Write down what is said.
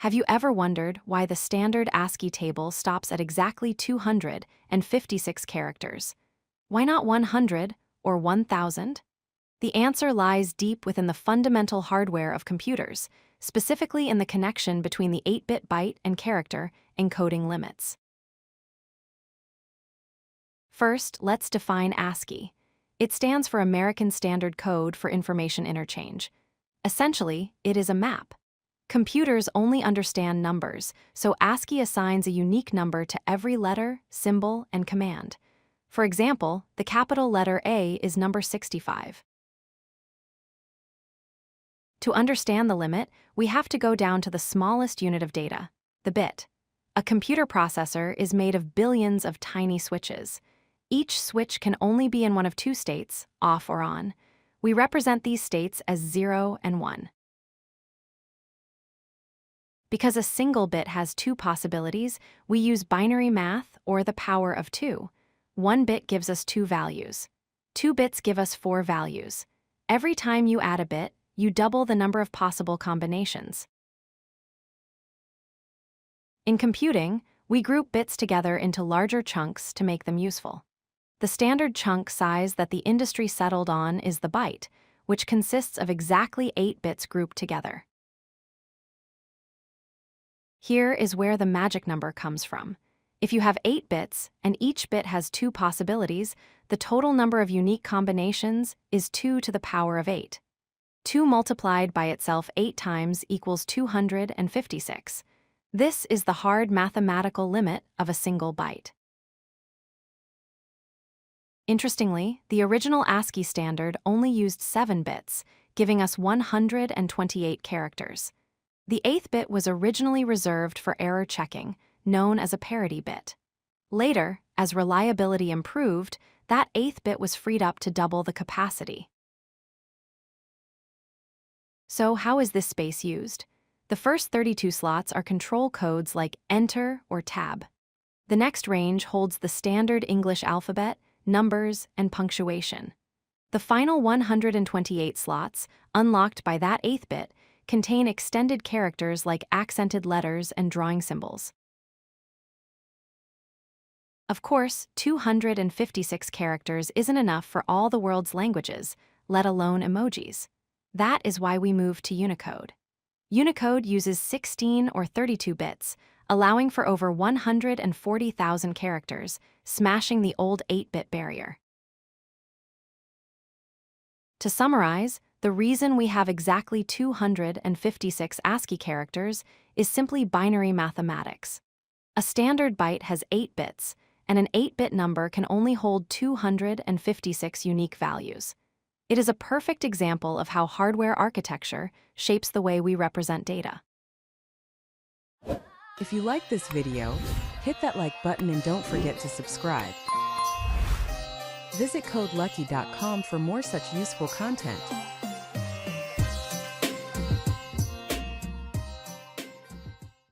Have you ever wondered why the standard ASCII table stops at exactly 256 characters? Why not 100 or 1000? The answer lies deep within the fundamental hardware of computers, specifically in the connection between the 8-bit byte and character encoding limits. First, let's define ASCII. It stands for American Standard Code for Information Interchange. Essentially, it is a map. Computers only understand numbers, so ASCII assigns a unique number to every letter, symbol, and command. For example, the capital letter A is number 65. To understand the limit, we have to go down to the smallest unit of data, the bit. A computer processor is made of billions of tiny switches. Each switch can only be in one of two states, off or on. We represent these states as 0 and 1. Because a single bit has two possibilities, we use binary math or the power of 2. One bit gives us 2 values. 2 bits give us 4 values. Every time you add a bit, you double the number of possible combinations. In computing, we group bits together into larger chunks to make them useful. The standard chunk size that the industry settled on is the byte, which consists of exactly 8 bits grouped together. Here is where the magic number comes from. If you have 8 bits, and each bit has 2 possibilities, the total number of unique combinations is 2 to the power of 8. 2 multiplied by itself 8 times equals 256. This is the hard mathematical limit of a single byte. Interestingly, the original ASCII standard only used 7 bits, giving us 128 characters. The 8th bit was originally reserved for error checking, known as a parity bit. Later, as reliability improved, that 8th bit was freed up to double the capacity. So how is this space used? The first 32 slots are control codes like Enter or Tab. The next range holds the standard English alphabet, numbers, and punctuation. The final 128 slots, unlocked by that 8th bit, contain extended characters like accented letters and drawing symbols. Of course, 256 characters isn't enough for all the world's languages, let alone emojis. That is why we moved to Unicode. Unicode uses 16 or 32 bits, allowing for over 140,000 characters, smashing the old 8-bit barrier. To summarize, the reason we have exactly 256 ASCII characters is simply binary mathematics. A standard byte has 8 bits, and an 8-bit number can only hold 256 unique values. It is a perfect example of how hardware architecture shapes the way we represent data. If you like this video, hit that like button and don't forget to subscribe. Visit codelucky.com for more such useful content.